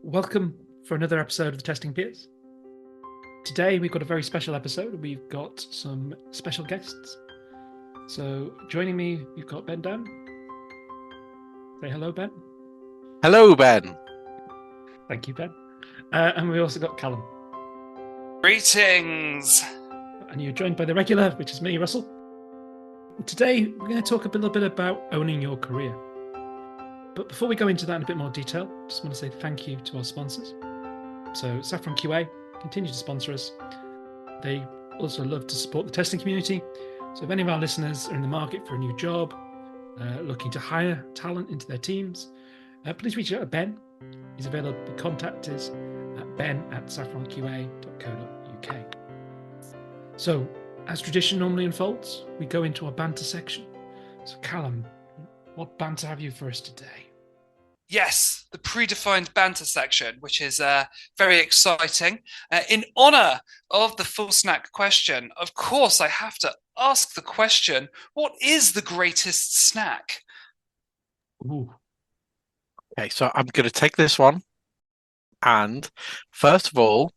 Welcome for another episode of the Testing Peers. Today we've got a very special episode. We've got some special guests. So joining me, we've got Ben Dowen. Say hello, Ben. Hello, Ben. Thank you, Ben. And we also got Callum. Greetings. And you're joined by the regular, which is me, Russell. Today we're going to talk a little bit about owning your career. But before we go into that in a bit more detail, I just want to say thank you to our sponsors. So Saffron QA continue to sponsor us. They also love to support the testing community. So if any of our listeners are in the market for a new job, looking to hire talent into their teams, please reach out to Ben. He's available to contact us at ben@saffronqa.co.uk. So as tradition normally unfolds, we go into our banter section. So Callum, what banter have you for us today? Yes, the predefined banter section, which is very exciting. In honor of the full snack question, of course, I have to ask the question, what is the greatest snack? Ooh. Okay, so I'm going to take this one. And first of all,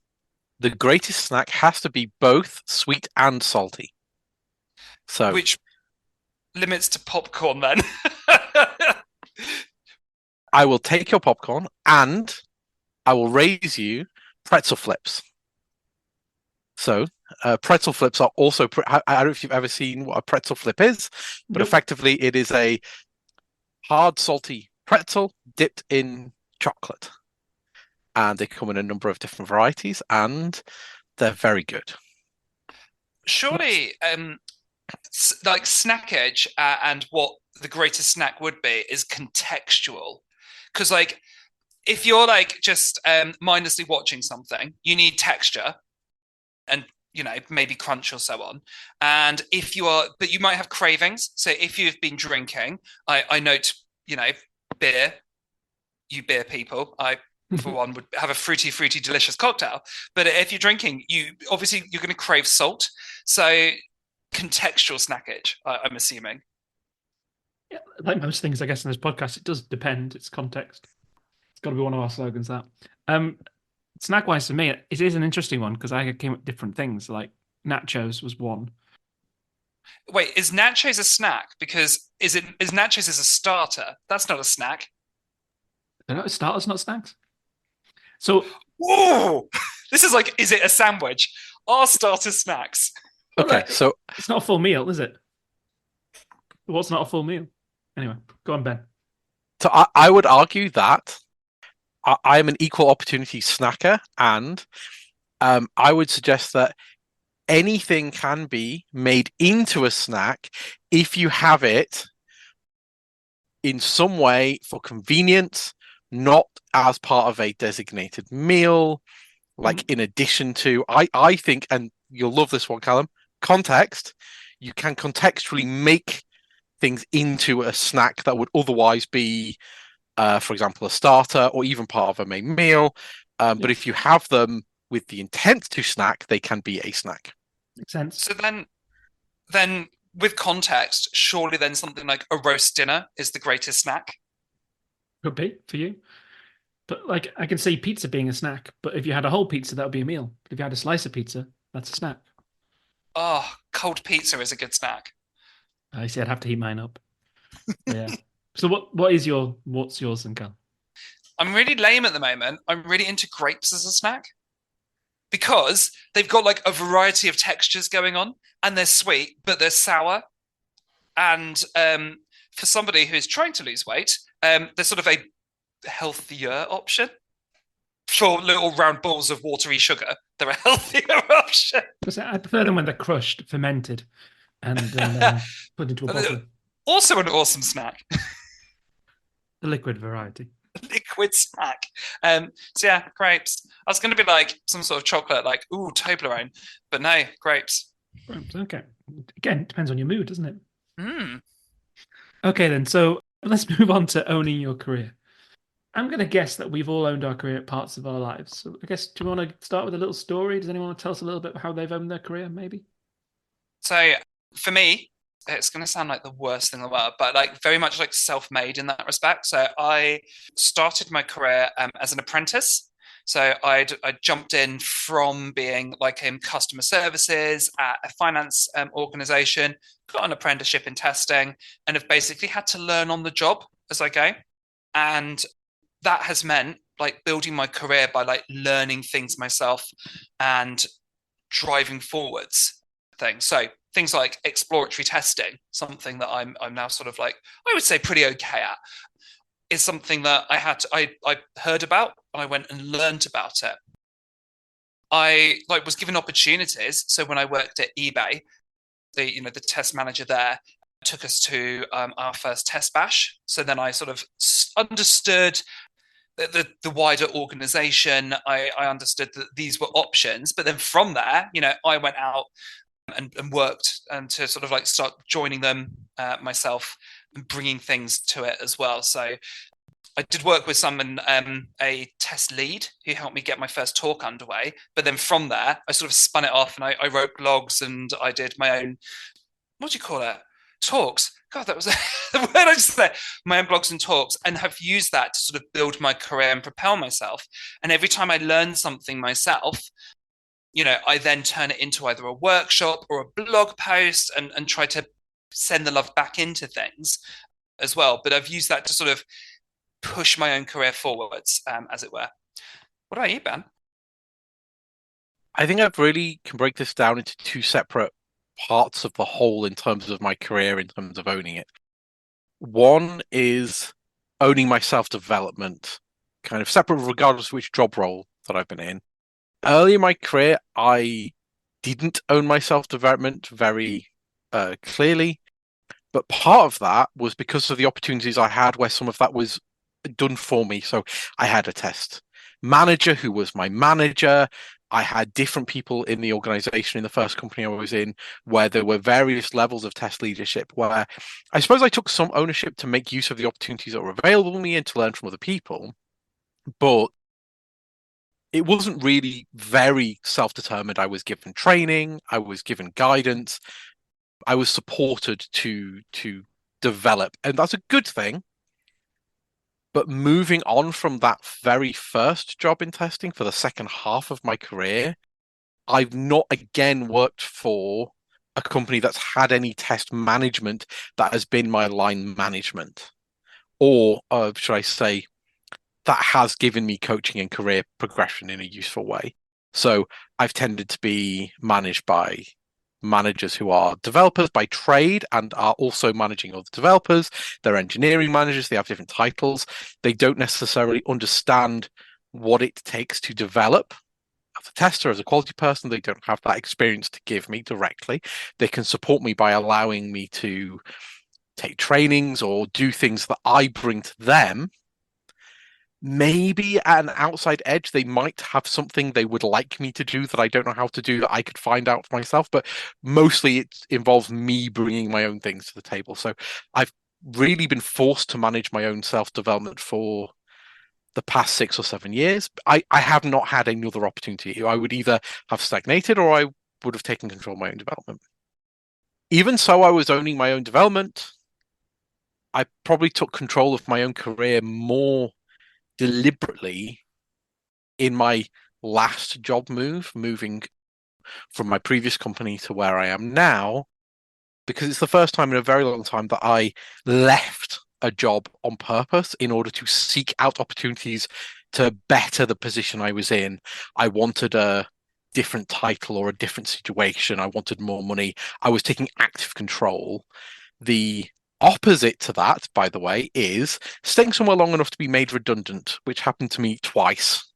the greatest snack has to be both sweet and salty. So, Which limits to popcorn then. I will take your popcorn and I will raise you pretzel flips. So, pretzel flips are also, I don't know if you've ever seen what a pretzel flip is, but Nope. effectively it is a hard, salty pretzel dipped in chocolate. And they come in a number of different varieties and they're very good. Surely, like snackage and what the greatest snack would be is contextual. Because like, if you're like just mindlessly watching something, you need texture and, you know, maybe crunch or so on. And if you are, but you might have cravings. So if you've been drinking, I note, you know, beer, you beer people, I, for one, would have a fruity, delicious cocktail. But if you're drinking, you obviously you're going to crave salt. So contextual snackage, I'm assuming. Yeah, like most things, I guess, in this podcast, it does depend. It's context. It's got to be one of our slogans, that. Snack-wise, for me, it is an interesting one because I came up with different things. Like nachos was one. Wait, is nachos a snack? Because is nachos as a starter? That's not a snack. They're not starters, not snacks. So, Whoa! This is like, is it a sandwich? Are starters snacks? Okay, like, so it's not a full meal, is it? What's not a full meal? Anyway, go on, Ben. I would argue that I'm an equal opportunity snacker, and I would suggest that anything can be made into a snack if you have it in some way for convenience, not as part of a designated meal, like in addition to, I think, and you'll love this one, Callum, context. You can contextually make things into a snack that would otherwise be, for example, a starter or even part of a main meal. But if you have them with the intent to snack, they can be a snack. Makes sense. So then with context, surely then something like a roast dinner is the greatest snack. Could be for you. But like, I can see pizza being a snack. But if you had a whole pizza, that would be a meal. But if you had a slice of pizza, that's a snack. Oh, cold pizza is a good snack. I see. I'd have to heat mine up. Yeah. So what's yours, then, Cal? I'm really lame at the moment. I'm really into grapes as a snack because they've got like a variety of textures going on and they're sweet, but they're sour. And for somebody who's trying to lose weight, they're sort of a healthier option. For little round balls of watery sugar, they're a healthier option. Because I prefer them when they're crushed, fermented, and then put into a bottle. Also an awesome snack. The liquid variety. Liquid snack. So yeah, grapes. I was going to be like some sort of chocolate, like Toblerone, but no, grapes. Okay. Again, depends on your mood, doesn't it? Mm. Okay, then. So let's move on to owning your career. I'm going to guess that we've all owned our career at parts of our lives. So I guess, do you want to start with a little story? Does anyone want to tell us a little bit how they've owned their career, maybe? So for me, it's going to sound like the worst thing in the world, but like very much like self-made in that respect. So I started my career as an apprentice. So I jumped in from being like in customer services at a finance organization, got an apprenticeship in testing, and have basically had to learn on the job as I go. And that has meant like building my career by like learning things myself and driving forwards things. So things like exploratory testing, something that I'm now sort of like, I would say pretty okay at, is something that I heard about and I went and learned about it. I like was given opportunities. So when I worked at eBay, the test manager there took us to our first test bash. So then I sort of understood the wider organization. I understood that these were options, but then from there, I went out and worked and to sort of like start joining them myself and bringing things to it as well. So I did work with someone, a test lead, who helped me get my first talk underway. But then from there, I sort of spun it off and I wrote blogs and I did my own, what do you call it? Talks. God, that was the word I just said. My own blogs and talks, and have used that to sort of build my career and propel myself. And every time I learn something myself, I then turn it into either a workshop or a blog post and try to send the love back into things as well. But I've used that to sort of push my own career forwards, as it were. What about you, Ben? I think I've really can break this down into two separate parts of the whole in terms of my career, in terms of owning it. One is owning my self-development, kind of separate regardless of which job role that I've been in. Early in my career, I didn't own my self-development very clearly, but part of that was because of the opportunities I had where some of that was done for me. So I had a test manager who was my manager. I had different people in the organization in the first company I was in where there were various levels of test leadership where I suppose I took some ownership to make use of the opportunities that were available to me and to learn from other people. But it wasn't really very self-determined. I was given training, I was given guidance, I was supported to develop, and that's a good thing. But moving on from that very first job in testing for the second half of my career, I've not again worked for a company that's had any test management that has been my line management, or should I say, that has given me coaching and career progression in a useful way. So I've tended to be managed by managers who are developers by trade and are also managing other developers. They're engineering managers. They have different titles. They don't necessarily understand what it takes to develop. As a tester, as a quality person, they don't have that experience to give me directly. They can support me by allowing me to take trainings or do things that I bring to them. Maybe at an outside edge, they might have something they would like me to do that I don't know how to do that I could find out for myself. But mostly it involves me bringing my own things to the table. So I've really been forced to manage my own self-development for the past 6 or 7 years. I have not had another opportunity. I would either have stagnated or I would have taken control of my own development. Even so, I was owning my own development. I probably took control of my own career more deliberately in my last job moving from my previous company to where I am now, because it's the first time in a very long time that I left a job on purpose in order to seek out opportunities to better the position I was in. I wanted a different title or a different situation. I wanted more money. I was taking active control. The opposite to that, by the way, is staying somewhere long enough to be made redundant, which happened to me twice.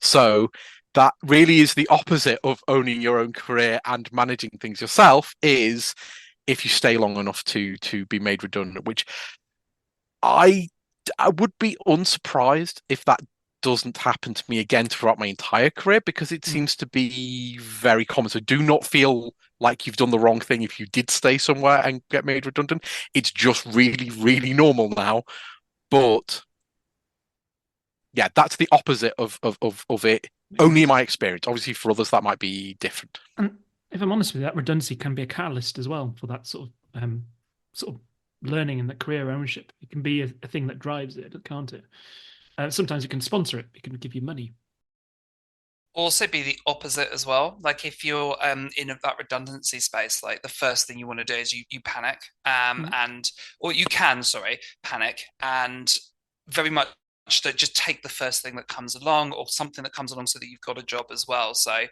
So that really is the opposite of owning your own career and managing things yourself, is if you stay long enough to be made redundant, which I would be unsurprised if that doesn't happen to me again throughout my entire career, because it seems to be very common. So do not feel like you've done the wrong thing if you did stay somewhere and get made redundant. It's just really, really normal now. But yeah, that's the opposite of it. Only in my experience. Obviously, for others, that might be different. And if I'm honest with you, that redundancy can be a catalyst as well for that sort of sort of learning and that career ownership. It can be a thing that drives it, can't it? Sometimes it can sponsor it. It can give you money. Also be the opposite as well. Like if you're in that redundancy space, like the first thing you want to do is you panic, or you can, sorry, panic, and very much that just take the first thing that comes along or something that comes along so that you've got a job as well. So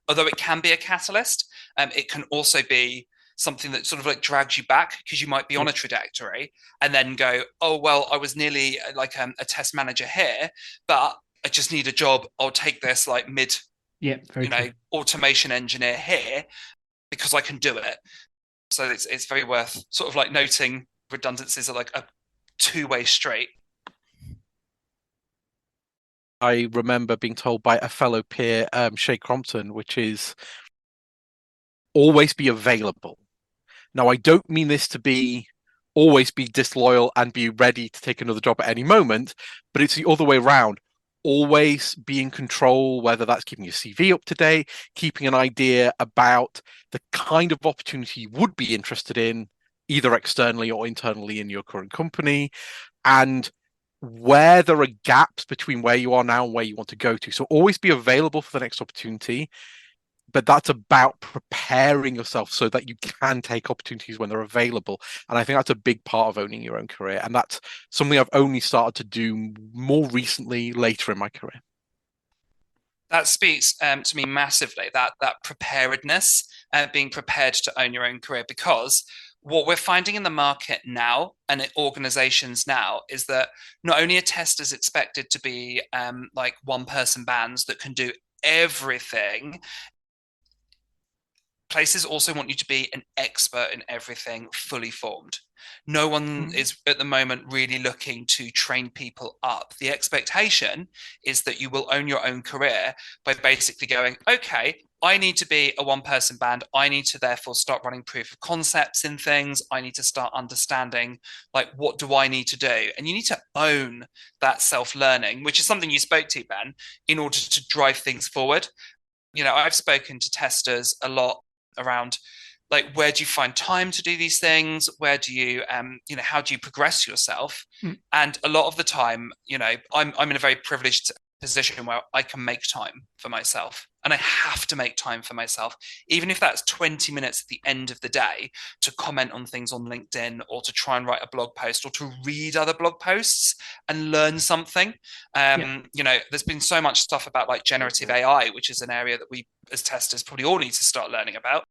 although it can be a catalyst, it can also be something that sort of like drags you back because you might be on a trajectory and then go, oh, well, I was nearly like a test manager here, but I just need a job. I'll take this like automation engineer here because I can do it. So it's very worth sort of like noting redundancies are like a two-way street. I remember being told by a fellow peer, Shay Crompton, which is always be available. Now, I don't mean this to be always be disloyal and be ready to take another job at any moment, but it's the other way around. Always be in control, whether that's keeping your CV up to date, keeping an idea about the kind of opportunity you would be interested in, either externally or internally in your current company, and where there are gaps between where you are now and where you want to go to. So always be available for the next opportunity, but that's about preparing yourself so that you can take opportunities when they're available. And I think that's a big part of owning your own career. And that's something I've only started to do more recently, later in my career. That speaks to me massively, that preparedness, being prepared to own your own career, because what we're finding in the market now and in organizations now is that not only are testers expected to be like one-person bands that can do everything, places also want you to be an expert in everything, fully formed. No one is at the moment really looking to train people up. The expectation is that you will own your own career by basically going, okay, I need to be a one-person band. I need to therefore start running proof of concepts in things. I need to start understanding, like, what do I need to do? And you need to own that self-learning, which is something you spoke to, Ben, in order to drive things forward. You know, I've spoken to testers a lot around, like, where do you find time to do these things? Where do you, how do you progress yourself? And a lot of the time, you know, I'm in a very privileged position where I can make time for myself, and I have to make time for myself, even if that's 20 minutes at the end of the day to comment on things on LinkedIn, or to try and write a blog post, or to read other blog posts and learn something. You know, there's been so much stuff about like generative AI, which is an area that we as testers probably all need to start learning about.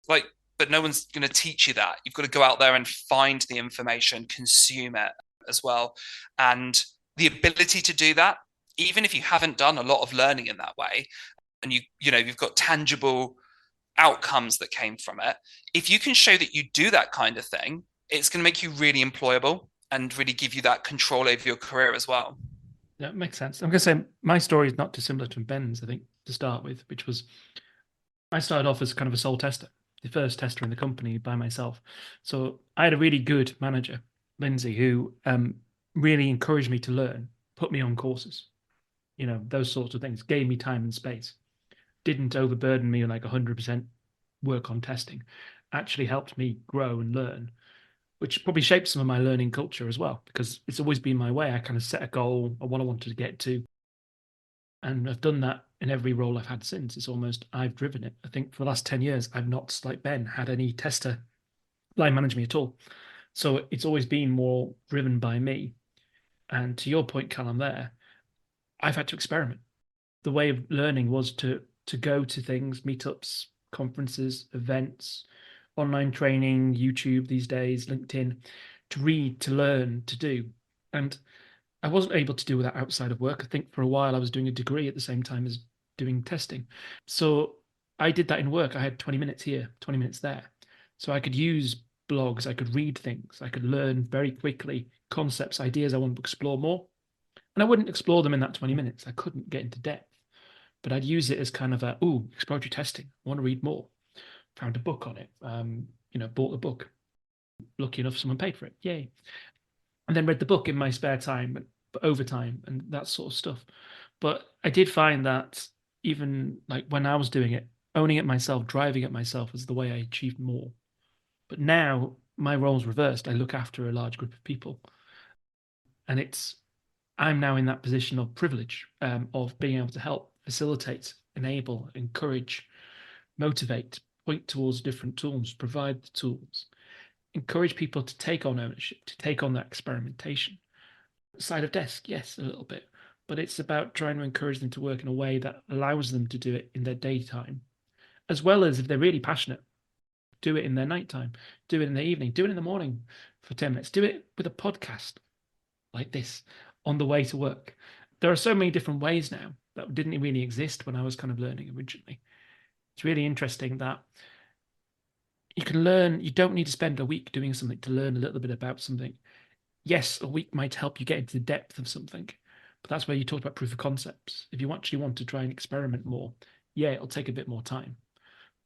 Like, but no one's going to teach you that. You've got to go out there and find the information, consume it as well. And the ability to do that, even if you haven't done a lot of learning in that way, and you've got tangible outcomes that came from it, if you can show that you do that kind of thing, it's going to make you really employable and really give you that control over your career as well. That makes sense. I'm going to say my story is not dissimilar to Ben's, I think, to start with, which was I started off as kind of a sole tester, the first tester in the company by myself. So I had a really good manager, Lindsay, who really encouraged me to learn, put me on courses, you know, those sorts of things, gave me time and space, didn't overburden me with like 100% work on testing, actually helped me grow and learn, which probably shaped some of my learning culture as well, because it's always been my way. I kind of set a goal of what I wanted to get to, and I've done that in every role I've had since. It's almost, I've driven it. I think for the last 10 years, I've not, like Ben, had any tester line manage me at all. So it's always been more driven by me. And to your point, Callum, there, I've had to experiment. The way of learning was to go to things, meetups, conferences, events, online training, YouTube these days, LinkedIn, to read, to learn, to do. And I wasn't able to do that outside of work. I think for a while I was doing a degree at the same time as doing testing. So I did that in work. I had 20 minutes here, 20 minutes there. So I could use blogs, I could read things, I could learn very quickly concepts, ideas I wanted to explore more. And I wouldn't explore them in that 20 minutes. I couldn't get into depth. But I'd use it as kind of exploratory testing. I want to read more. Found a book on it. Bought the book. Lucky enough, someone paid for it. Yay. And then read the book in my spare time, but overtime and that sort of stuff. But I did find that even like when I was doing it, owning it myself, driving it myself was the way I achieved more. But now my role's reversed. I look after a large group of people. And I'm now in that position of privilege, of being able to help, facilitate, enable, encourage, motivate, point towards different tools, provide the tools, encourage people to take on ownership, to take on that experimentation. Side of desk, yes, a little bit, but it's about trying to encourage them to work in a way that allows them to do it in their daytime, as well as if they're really passionate, do it in their nighttime, do it in the evening, do it in the morning for 10 minutes, do it with a podcast like this on the way to work. There are so many different ways now that didn't really exist when I was kind of learning originally. It's really interesting that you can learn, you don't need to spend a week doing something to learn a little bit about something. Yes, a week might help you get into the depth of something, but that's where you talked about proof of concepts. If you actually want to try and experiment more, yeah, it'll take a bit more time.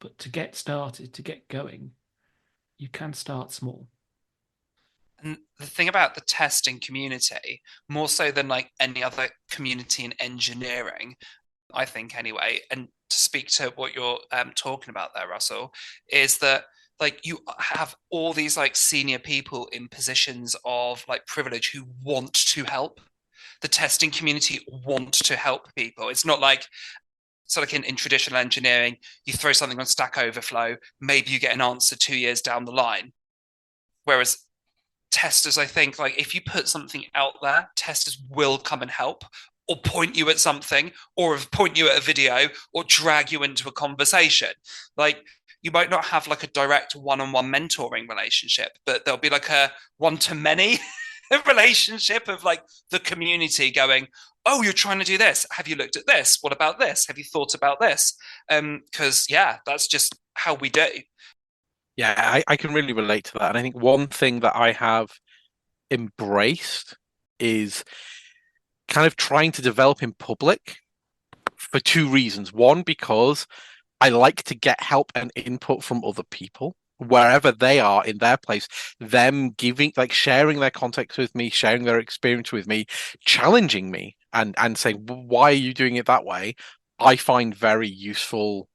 But to get started, to get going, you can start small. And the thing about the testing community, more so than like any other community in engineering, I think anyway, and to speak to what you're talking about there, Russell, is that like you have all these like senior people in positions of like privilege who want to help. The testing community want to help people. It's not like, so like in traditional engineering, you throw something on Stack Overflow, maybe you get an answer 2 years down the line. Whereas testers, I think, like if you put something out there, testers will come and help, or point you at something, or point you at a video, or drag you into a conversation. Like you might not have like a direct one-on-one mentoring relationship, but there'll be like a one-to-many relationship of like the community going, oh, you're trying to do this. Have you looked at this? What about this? Have you thought about this? Because yeah, that's just how we do. Yeah, I can really relate to that. And I think one thing that I have embraced is kind of trying to develop in public for two reasons. One, because I like to get help and input from other people, wherever they are in their place, them giving, like sharing their context with me, sharing their experience with me, challenging me and saying, why are you doing it that way? I find very useful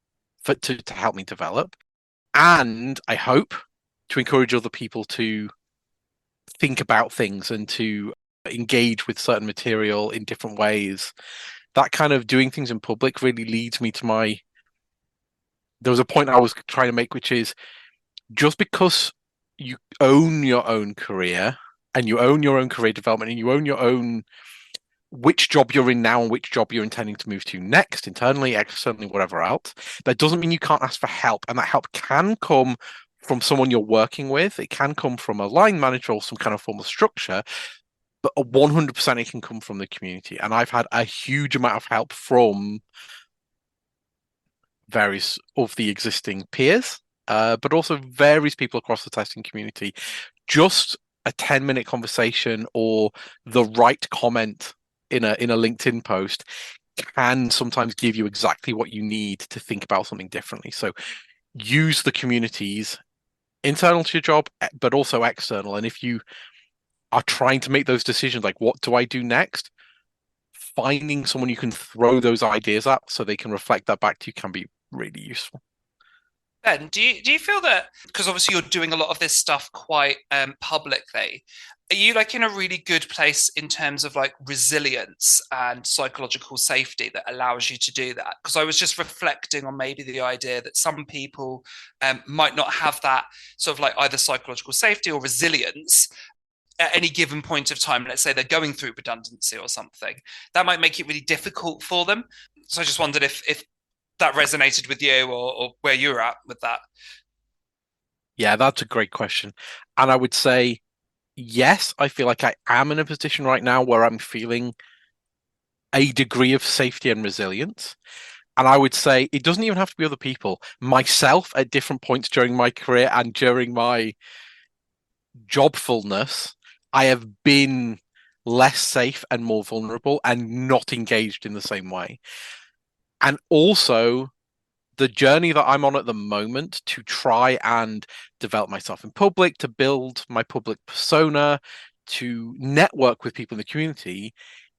to help me develop. And I hope to encourage other people to think about things and to engage with certain material in different ways. That kind of doing things in public really leads me to there was a point I was trying to make, which is just because you own your own career and you own your own career development and you own your own which job you're in now and which job you're intending to move to next, internally, externally, whatever else, that doesn't mean you can't ask for help. And that help can come from someone you're working with. It can come from a line manager or some kind of formal structure, but 100% it can come from the community. And I've had a huge amount of help from various of the existing peers, but also various people across the testing community. Just a 10-minute conversation or the right comment in a LinkedIn post can sometimes give you exactly what you need to think about something differently. So use the communities internal to your job, but also external. And if you are trying to make those decisions, like what do I do next? Finding someone you can throw those ideas at so they can reflect that back to you can be really useful. Ben, do you feel that, because obviously you're doing a lot of this stuff quite publicly, are you like in a really good place in terms of like resilience and psychological safety that allows you to do that? Because I was just reflecting on maybe the idea that some people might not have that sort of like either psychological safety or resilience at any given point of time. Let's say they're going through redundancy or something, that might make it really difficult for them. So I just wondered if that resonated with you or where you're at with that. Yeah, that's a great question. And I would say, yes, I feel like I am in a position right now where I'm feeling a degree of safety and resilience. And I would say it doesn't even have to be other people. Myself at different points during my career and during my jobfulness, I have been less safe and more vulnerable and not engaged in the same way. And also, the journey that I'm on at the moment to try and develop myself in public, to build my public persona, to network with people in the community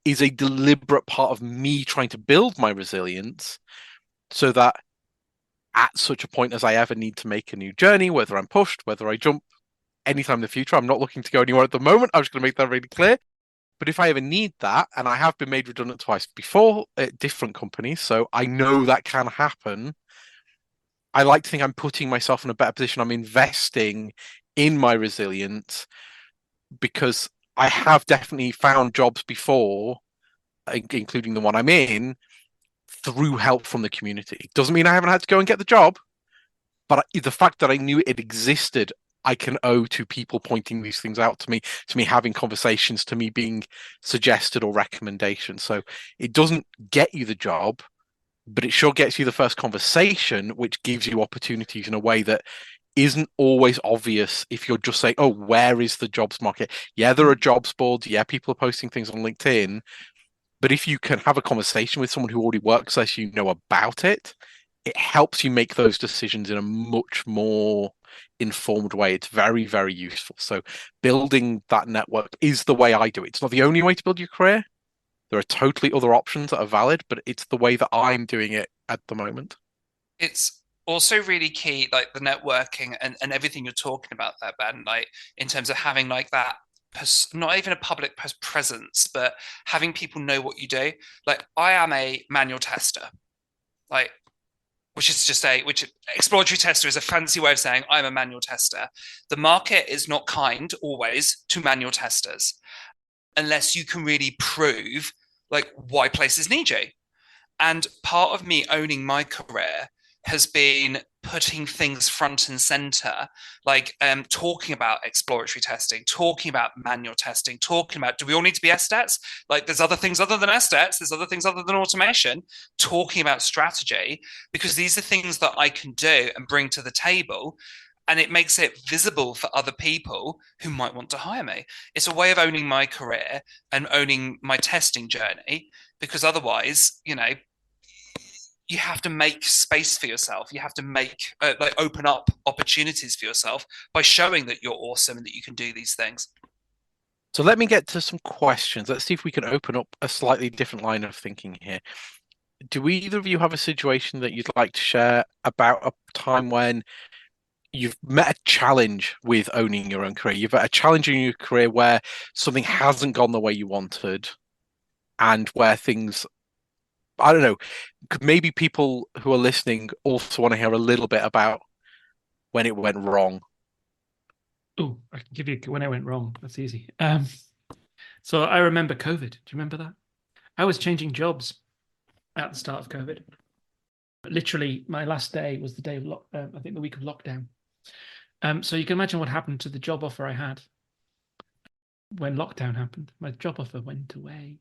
is a deliberate part of me trying to build my resilience so that at such a point as I ever need to make a new journey, whether I'm pushed, whether I jump anytime in the future. I'm not looking to go anywhere at the moment. I'm just going to make that really clear. But if I ever need that, and I have been made redundant twice before at different companies, so I know that can happen, I like to think I'm putting myself in a better position. I'm investing in my resilience because I have definitely found jobs before, including the one I'm in, through help from the community. Doesn't mean I haven't had to go and get the job, but the fact that I knew it existed, I can owe to people pointing these things out to me having conversations, to me being suggested or recommendations. So it doesn't get you the job, but it sure gets you the first conversation, which gives you opportunities in a way that isn't always obvious if you're just saying, oh, where is the jobs market? Yeah, there are jobs boards. Yeah, people are posting things on LinkedIn. But if you can have a conversation with someone who already works as you know about it, it helps you make those decisions in a much more informed way. It's very, very useful. So building that network is the way I do it. It's not the only way to build your career. There are totally other options that are valid, but it's the way that I'm doing it at the moment. It's also really key, like the networking and everything you're talking about there, Ben, like in terms of having like that, not even a public presence, but having people know what you do. Like I am a manual tester, like which exploratory tester is a fancy way of saying I'm a manual tester. The market is not kind always to manual testers unless you can really prove like why places need you. And part of me owning my career has been putting things front and center, like talking about exploratory testing, talking about manual testing, talking about, do we all need to be SDETs? Like there's other things other than SDETs, there's other things other than automation, talking about strategy, because these are things that I can do and bring to the table. And it makes it visible for other people who might want to hire me. It's a way of owning my career and owning my testing journey, because otherwise, you have to make space for yourself. You have to open up opportunities for yourself by showing that you're awesome and that you can do these things. So let me get to some questions. Let's see if we can open up a slightly different line of thinking here. Do either of you have a situation that you'd like to share about a time when you've met a challenge with owning your own career? You've had a challenge in your career where something hasn't gone the way you wanted and where things, I don't know, maybe people who are listening also want to hear a little bit about when it went wrong. Oh, I can give you when I went wrong. That's easy. So I remember COVID. Do you remember that? I was changing jobs at the start of COVID. Literally, my last day was the day of I think the week of lockdown. So you can imagine what happened to the job offer I had when lockdown happened. My job offer went away,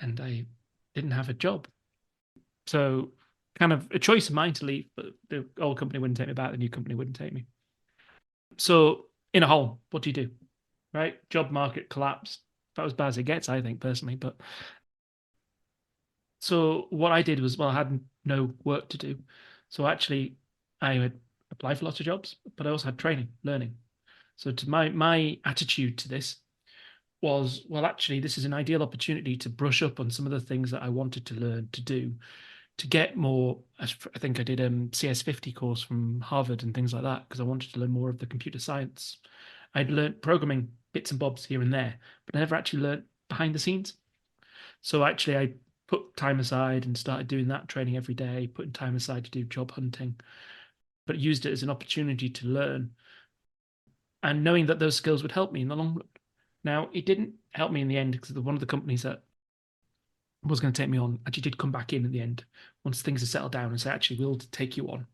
and I didn't have a job. So, kind of a choice of mine to leave, but the old company wouldn't take me back. The new company wouldn't take me. So, in a hole, what do you do? Right? Job market collapse. About as bad as it gets, I think, personally. But so what I did was, well, I had no work to do. So actually, I would apply for lots of jobs, but I also had training, learning. So to my attitude to this was, well, actually, this is an ideal opportunity to brush up on some of the things that I wanted to learn to do, to get more. I think I did a CS50 course from Harvard and things like that because I wanted to learn more of the computer science. I'd learned programming bits and bobs here and there, but I never actually learned behind the scenes. So actually, I put time aside and started doing that training every day, putting time aside to do job hunting, but used it as an opportunity to learn and knowing that those skills would help me in the long run. Now, it didn't help me in the end because one of the companies that was going to take me on actually did come back in the end once things had settled down and say, actually, we'll take you on.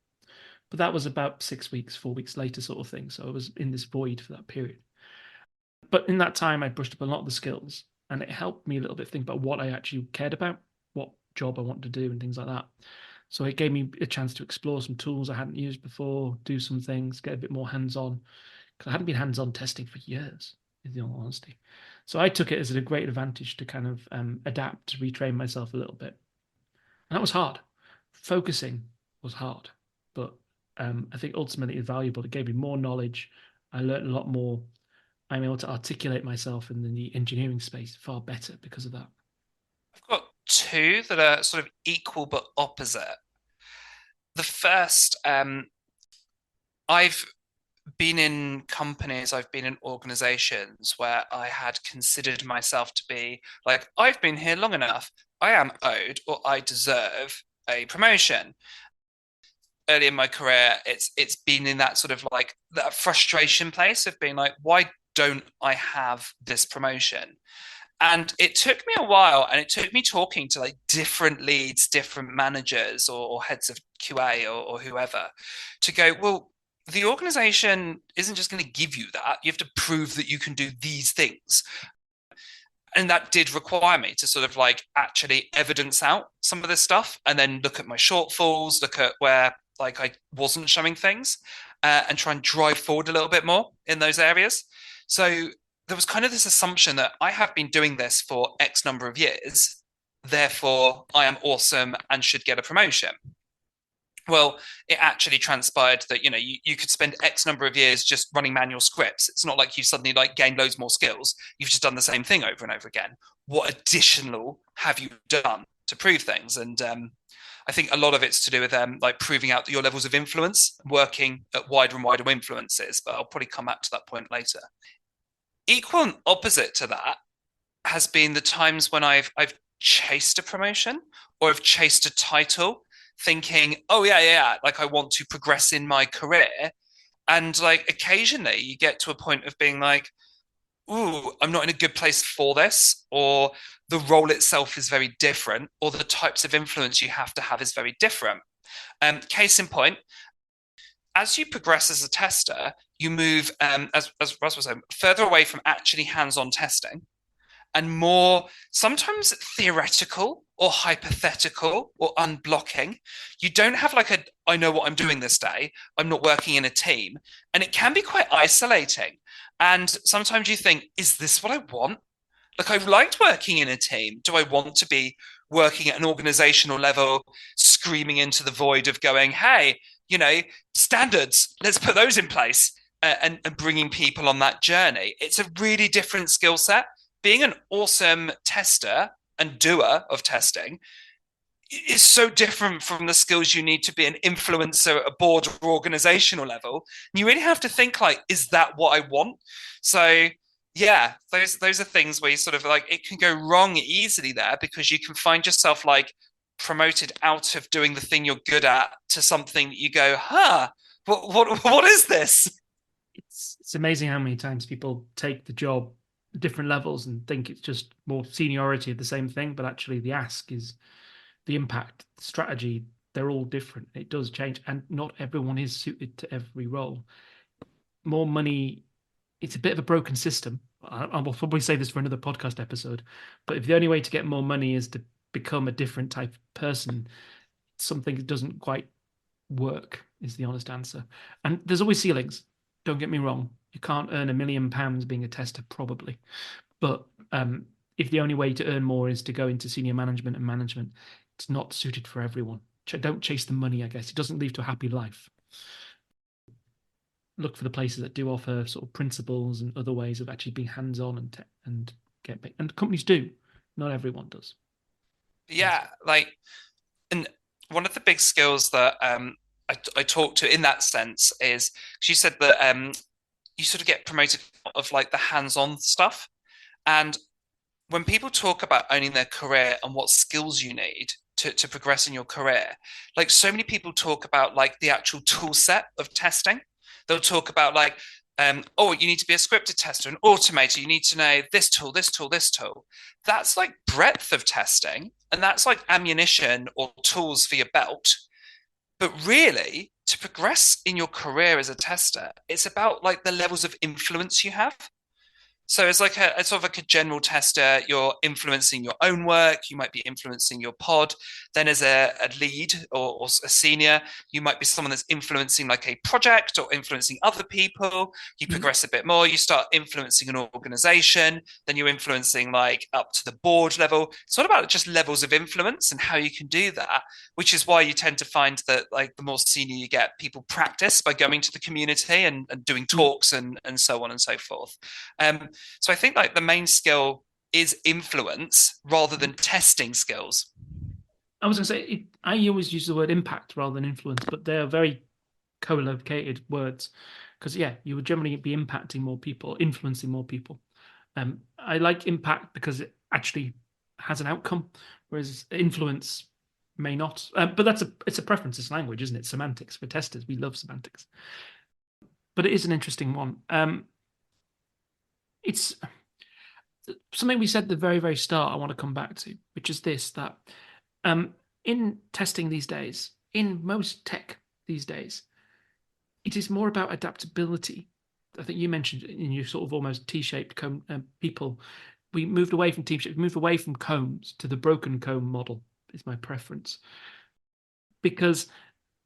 But that was about 6 weeks, 4 weeks later sort of thing. So I was in this void for that period. But in that time, I brushed up a lot of the skills and it helped me a little bit think about what I actually cared about, what job I wanted to do and things like that. So it gave me a chance to explore some tools I hadn't used before, do some things, get a bit more hands-on. Because I hadn't been hands-on testing for years, in all honesty. So I took it as a great advantage to kind of adapt, to retrain myself a little bit. And that was hard. Focusing was hard. But I think ultimately it's valuable. It gave me more knowledge. I learned a lot more. I'm able to articulate myself in the engineering space far better because of that. I've got two that are sort of equal but opposite. the first, I've been in companies, I've been in organizations where I had considered myself to be like, I've been here long enough, I am owed or I deserve a promotion. Early in my career, it's been in that sort of like that frustration place of being like, why don't I have this promotion? And it took me a while, and it took me talking to like different leads, different managers or heads of QA or whoever to go, well, the organization isn't just going to give you that. You have to prove that you can do these things. And that did require me to sort of like actually evidence out some of this stuff and then look at my shortfalls, look at where like I wasn't showing things, and try and drive forward a little bit more in those areas. So there was kind of this assumption that I have been doing this for X number of years, therefore I am awesome and should get a promotion. Well, it actually transpired that, you know, you could spend X number of years just running manual scripts. It's not like you suddenly like gained loads more skills. You've just done the same thing over and over again. What additional have you done to prove things? And I think a lot of it's to do with like proving out your levels of influence, working at wider and wider influences. But I'll probably come back to that point later. Equal and opposite to that has been the times when I've chased a promotion or I've chased a title, thinking, oh yeah, like I want to progress in my career. And like occasionally you get to a point of being like, ooh, I'm not in a good place for this, or the role itself is very different, or the types of influence you have to have is very different. Case in point, as you progress as a tester, you move, as Russ was saying, further away from actually hands-on testing and more sometimes theoretical or hypothetical or unblocking. You don't have like a, I know what I'm doing this day, I'm not working in a team. And it can be quite isolating. And sometimes you think, is this what I want? Like, I've liked working in a team. Do I want to be working at an organizational level, screaming into the void of going, hey, you know, standards, let's put those in place, and bringing people on that journey? It's a really different skill set. Being an awesome tester and doer of testing is so different from the skills you need to be an influencer at a board or organizational level. And you really have to think like, is that what I want? So yeah, those are things where you sort of like, it can go wrong easily there because you can find yourself like promoted out of doing the thing you're good at to something that you go, what is this? It's amazing how many times people take the job at different levels and think it's just more seniority of the same thing, but actually the ask is the impact, the strategy, they're all different. It does change, and not everyone is suited to every role. More money, it's a bit of a broken system. I will probably say this for another podcast episode, but if the only way to get more money is to become a different type of person, something that doesn't quite work is the honest answer. And there's always ceilings. Don't get me wrong. You can't earn £1 million being a tester, probably. But if the only way to earn more is to go into senior management and management, it's not suited for everyone. Don't chase the money, I guess. It doesn't lead to a happy life. Look for the places that do offer sort of principles and other ways of actually being hands-on and get paid. And companies do. Not everyone does. Yeah, like, and one of the big skills that I talked to in that sense is she said that you sort of get promoted out of like the hands-on stuff. And when people talk about owning their career and what skills you need to progress in your career, like so many people talk about like the actual tool set of testing. They'll talk about like, oh, you need to be a scripted tester, an automator. You need to know this tool, this tool, this tool. That's like breadth of testing. And that's like ammunition or tools for your belt. But really, to progress in your career as a tester, it's about like the levels of influence you have. So it's like a sort of like a general tester, you're influencing your own work, you might be influencing your pod. Then as a lead or a senior, you might be someone that's influencing like a project or influencing other people. You progress a bit more, you start influencing an organization, then you're influencing like up to the board level. It's all about just levels of influence and how you can do that, which is why you tend to find that like the more senior you get, people practice by going to the community and doing talks and so on and so forth. So I think like the main skill is influence rather than testing skills. I was going to say, I always use the word impact rather than influence, but they are very co-located words because you would generally be impacting more people, influencing more people. I like impact because it actually has an outcome, whereas influence may not. But it's a preference, it's language, isn't it? Semantics for testers, we love semantics. But it is an interesting one. It's something we said at the very, very start. I want to come back to, which is this: that in testing these days, in most tech these days, it is more about adaptability. I think you mentioned in your sort of almost T-shaped comb people. We moved away from T-shaped, moved away from combs to the broken comb model. Is my preference because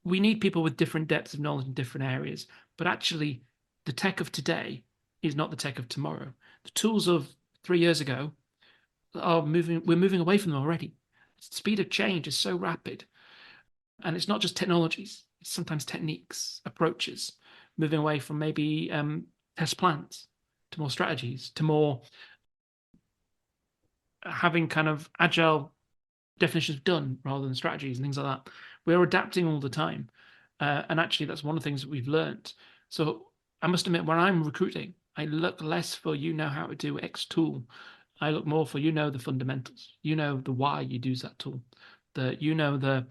we need people with different depths of knowledge in different areas. But actually, the tech of today is not the tech of tomorrow. The tools of 3 years ago are moving. We're moving away from them already. The speed of change is so rapid, and it's not just technologies. It's sometimes techniques, approaches, moving away from maybe test plans to more strategies, to more having kind of agile definitions of done rather than strategies and things like that. We're adapting all the time. And actually, that's one of the things that we've learned. So I must admit, when I'm recruiting, I look less for you know how to do X tool. I look more for you know the fundamentals. You know the why you use that tool. The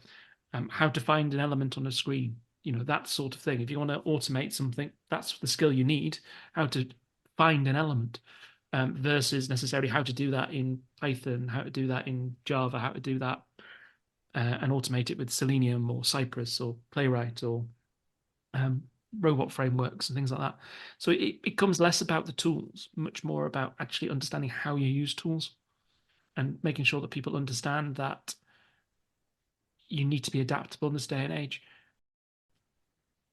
how to find an element on a screen. That sort of thing. If you want to automate something, that's the skill you need. How to find an element. Versus necessarily how to do that in Python, how to do that in Java, how to do that and automate it with Selenium or Cypress or Playwright or robot frameworks and things like that. So it becomes less about the tools, much more about actually understanding how you use tools and making sure that people understand that you need to be adaptable in this day and age.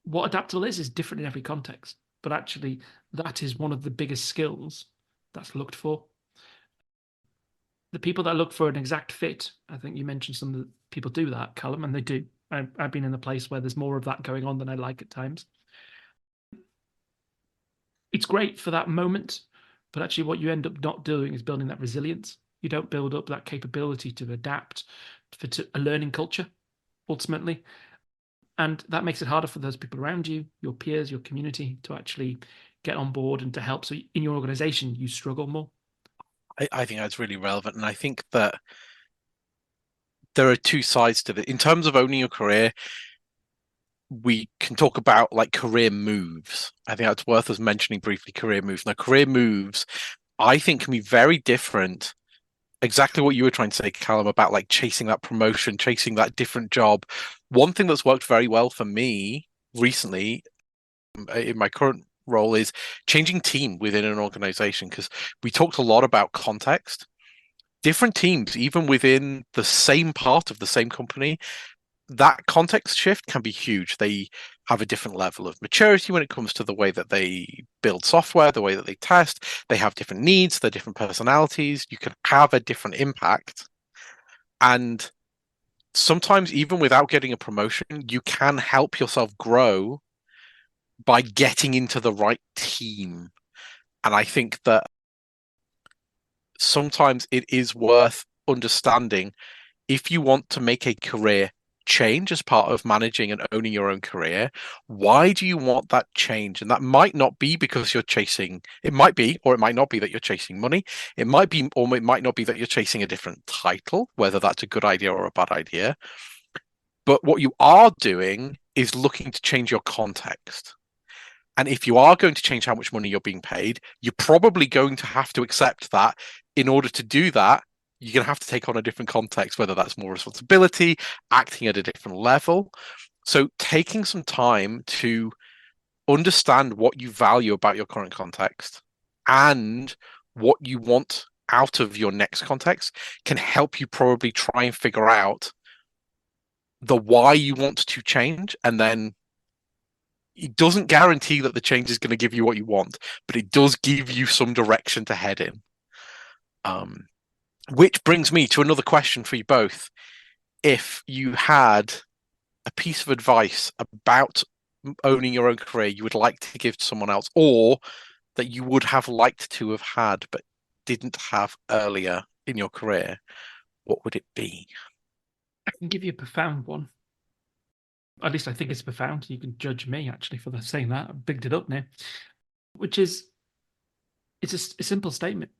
What adaptable is different in every context, but actually that is one of the biggest skills that's looked for. The people that look for an exact fit, I think you mentioned some of the people do that, Callum, and they do. I've been in a place where there's more of that going on than I like at times. It's great for that moment, but actually what you end up not doing is building that resilience. You don't build up that capability to adapt to a learning culture, ultimately. And that makes it harder for those people around you, your peers, your community, to actually get on board and to help. So in your organization, you struggle more. I think that's really relevant. And I think that there are two sides to it. In terms of owning your career, we can talk about like career moves. I think that's worth us mentioning briefly career moves. Now, career moves, I think, can be very different. Exactly what you were trying to say, Callum, about like chasing that promotion, chasing that different job. One thing that's worked very well for me recently in my current role is changing team within an organization, because we talked a lot about context. Different teams, even within the same part of the same company, that context shift can be huge. They have a different level of maturity when it comes to the way that they build software, the way that they test. They have different needs, they're different personalities. You can have a different impact. And sometimes, even without getting a promotion, you can help yourself grow by getting into the right team. And I think that sometimes it is worth understanding, if you want to make a career change as part of managing and owning your own career, why do you want that change? And that might not be because you're chasing, it might be, or it might not be that you're chasing money. It might be, or it might not be that you're chasing a different title, whether that's a good idea or a bad idea. But what you are doing is looking to change your context. And if you are going to change how much money you're being paid, you're probably going to have to accept that in order to do that, you're going to have to take on a different context, whether that's more responsibility, acting at a different level. So taking some time to understand what you value about your current context and what you want out of your next context can help you probably try and figure out the why you want to change. And then it doesn't guarantee that the change is going to give you what you want, but it does give you some direction to head in. Which brings me to another question for you both. If you had a piece of advice about owning your own career you would like to give to someone else, or that you would have liked to have had but didn't have earlier in your career, what would it be? I can give you a profound one. At least I think it's profound. You can judge me actually for saying that. I bigged it up now. Which is, it's a simple statement.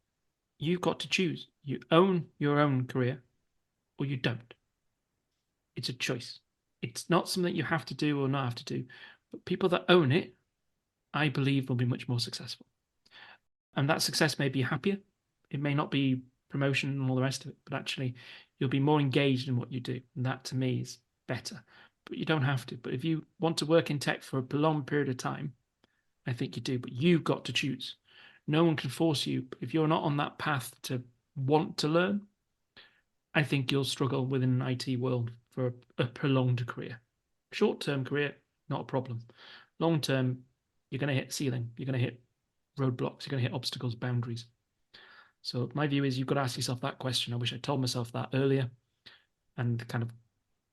You've got to choose. You own your own career or you don't. It's a choice. It's not something you have to do or not have to do. But people that own it, I believe, will be much more successful. And that success may be happier. It may not be promotion and all the rest of it, but actually you'll be more engaged in what you do. And that to me is better. But you don't have to. But if you want to work in tech for a prolonged period of time, I think you do. But you've got to choose. No one can force you. But if you're not on that path to want to learn, I think you'll struggle within an IT world for a prolonged career. Short-term career, not a problem. Long-term, you're going to hit ceiling. You're going to hit roadblocks. You're going to hit obstacles, boundaries. So my view is you've got to ask yourself that question. I wish I told myself that earlier and kind of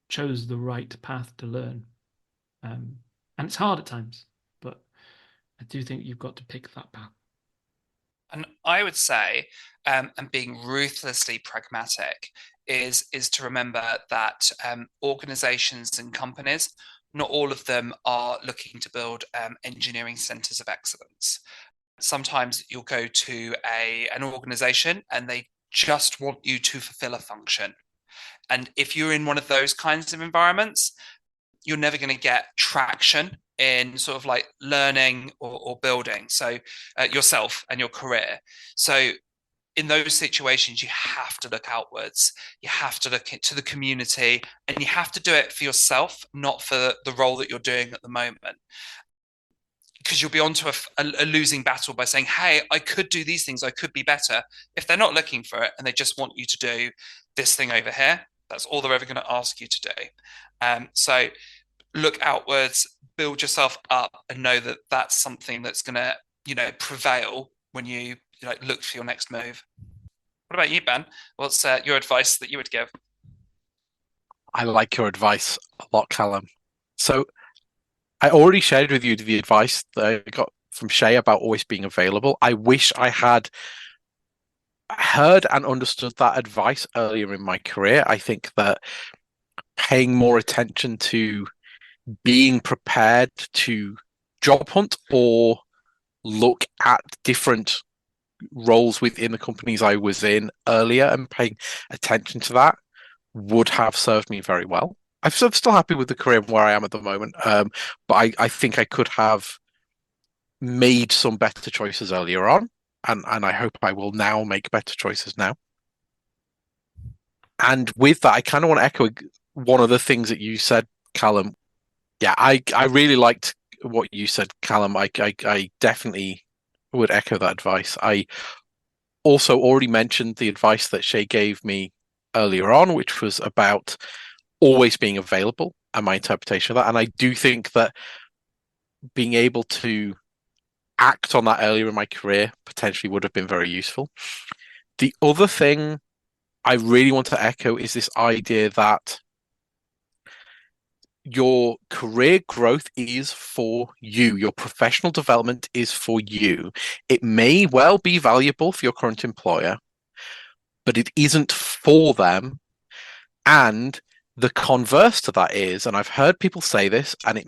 chose the right path to learn. And it's hard at times, but I do think you've got to pick that path. And I would say, and being ruthlessly pragmatic, is to remember that organizations and companies, not all of them are looking to build engineering centers of excellence. Sometimes you'll go to an organization and they just want you to fulfill a function. And if you're in one of those kinds of environments, you're never going to get traction in sort of like learning or building yourself and your career. So in those situations, you have to look outwards. You have to look into the community, and you have to do it for yourself, not for the role that you're doing at the moment. Because you'll be onto a losing battle by saying, hey, I could do these things, I could be better. If they're not looking for it and they just want you to do this thing over here, that's all they're ever going to ask you to do. So look outwards, build yourself up, and know that that's something that's going to, prevail when you look for your next move. What about you, Ben? What's your advice that you would give? I like your advice a lot, Callum. So I already shared with you the advice that I got from Shay about always being available. I wish I had heard and understood that advice earlier in my career. I think that paying more attention to being prepared to job hunt or look at different roles within the companies I was in earlier and paying attention to that would have served me very well. I'm still happy with the career where I am at the moment, but I think I could have made some better choices earlier on, and I hope I will now make better choices now. And with that, I kind of want to echo one of the things that you said, Callum. Yeah, I really liked what you said, Callum. I definitely would echo that advice. I also already mentioned the advice that Shay gave me earlier on, which was about always being available and my interpretation of that. And I do think that being able to act on that earlier in my career potentially would have been very useful. The other thing I really want to echo is this idea that your career growth is for you. Your professional development is for you. It may well be valuable for your current employer, but it isn't for them. And the converse to that is, and I've heard people say this, and it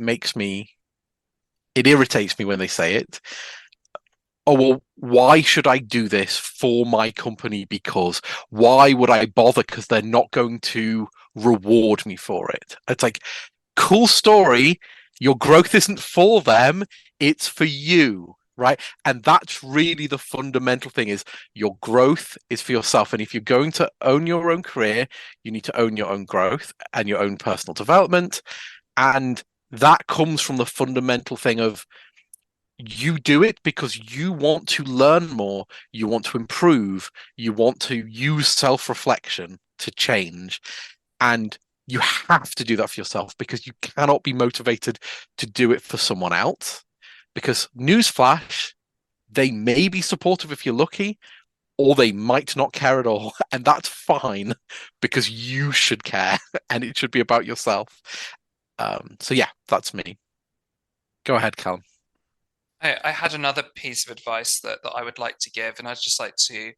irritates me when they say it. Oh, well, why should I do this for my company? Because why would I bother? Because they're not going to reward me for it. It's like, cool story. Your growth isn't for them. It's for you, right? And that's really the fundamental thing is your growth is for yourself. And if you're going to own your own career, you need to own your own growth and your own personal development. And that comes from the fundamental thing of you do it because you want to learn more, you want to improve, you want to use self-reflection to change. And you have to do that for yourself because you cannot be motivated to do it for someone else. Because newsflash, they may be supportive if you're lucky, or they might not care at all. And that's fine because you should care and it should be about yourself. So yeah, that's me. Go ahead, Callum. I had another piece of advice that I would like to give, and I'd just like to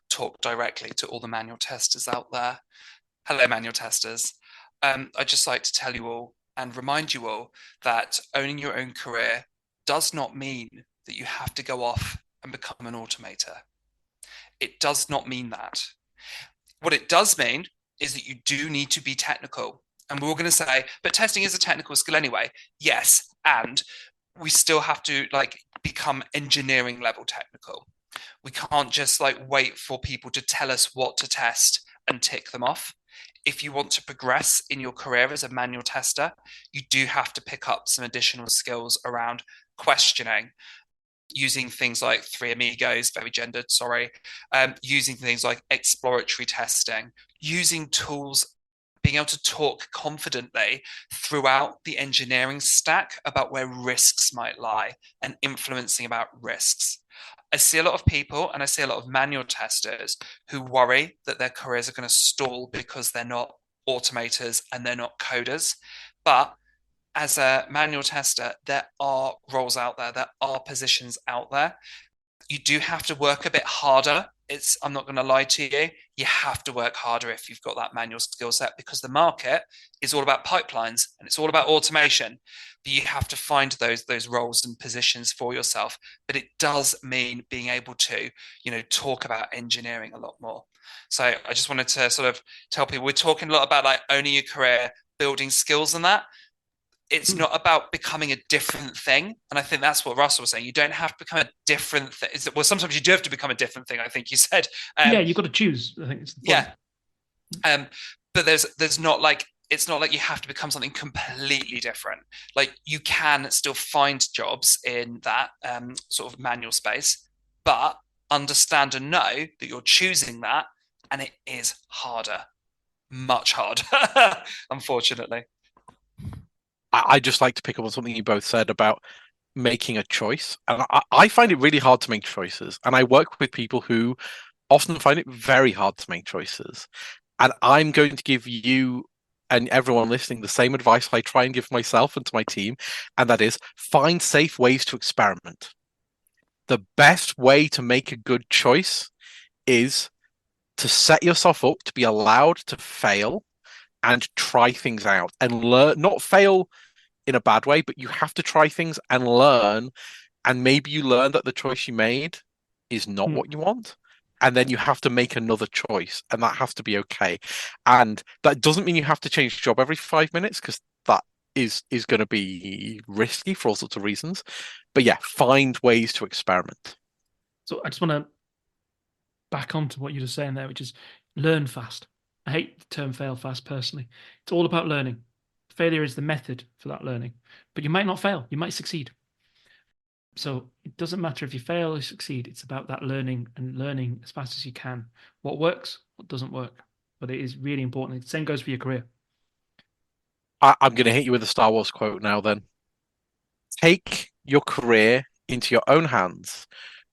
talk directly to all the manual testers out there. Hello, manual testers. I'd just like to tell you all and remind you all that owning your own career does not mean that you have to go off and become an automator. It does not mean that. What it does mean is that you do need to be technical. And we're all going to say, but testing is a technical skill anyway. Yes, and we still have to become engineering level technical. We can't just wait for people to tell us what to test and tick them off. If you want to progress in your career as a manual tester, you do have to pick up some additional skills around questioning, using things like Three Amigos, very gendered, sorry, using things like exploratory testing, using tools, being able to talk confidently throughout the engineering stack about where risks might lie and influencing about risks. I see a lot of people and I see a lot of manual testers who worry that their careers are going to stall because they're not automators and they're not coders. But as a manual tester, there are roles out there, there are positions out there. You do have to work a bit harder. I'm not going to lie to you. You have to work harder if you've got that manual skill set, because the market is all about pipelines and it's all about automation. But you have to find those roles and positions for yourself. But it does mean being able to, talk about engineering a lot more. So I just wanted to sort of tell people, we're talking a lot about owning your career, building skills and that. It's not about becoming a different thing. And I think that's what Russell was saying. You don't have to become a different thing. Well, sometimes you do have to become a different thing, I think you said. You've got to choose. I think it's the point. Yeah. But there's not it's not like you have to become something completely different. You can still find jobs in that sort of manual space, but understand and know that you're choosing that, and it is harder, much harder, unfortunately. I just like to pick up on something you both said about making a choice. And I find it really hard to make choices. And I work with people who often find it very hard to make choices. And I'm going to give you and everyone listening the same advice I try and give myself and to my team. And that is, find safe ways to experiment. The best way to make a good choice is to set yourself up to be allowed to fail and try things out and learn, not fail in a bad way, but you have to try things and learn. And maybe you learn that the choice you made is not what you want. And then you have to make another choice, and that has to be okay. And that doesn't mean you have to change job every 5 minutes, because that is going to be risky for all sorts of reasons. But yeah, find ways to experiment. So I just want to back onto what you're just saying there, which is learn fast. I hate the term fail fast personally. It's all about learning. Failure is the method for that learning. But you might not fail. You might succeed. So it doesn't matter if you fail or succeed. It's about that learning and learning as fast as you can. What works, what doesn't work. But it is really important. The same goes for your career. I'm going to hit you with a Star Wars quote now then. Take your career into your own hands.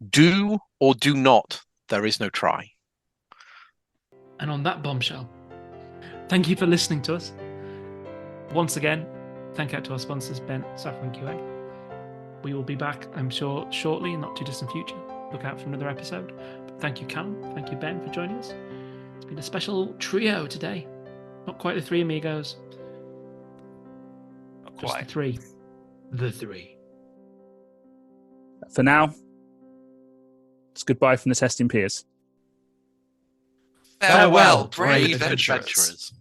Do or do not. There is no try. And on that bombshell, thank you for listening to us. Once again, thank you to our sponsors, Saffron QA. We will be back, I'm sure, shortly, in not too distant future. Look out for another episode. But thank you, Callum. Thank you, Ben, for joining us. It's been a special trio today. Not quite the Three Amigos. Not just quite. the three. The three. For now, it's goodbye from the testing peers. Farewell, brave adventurers.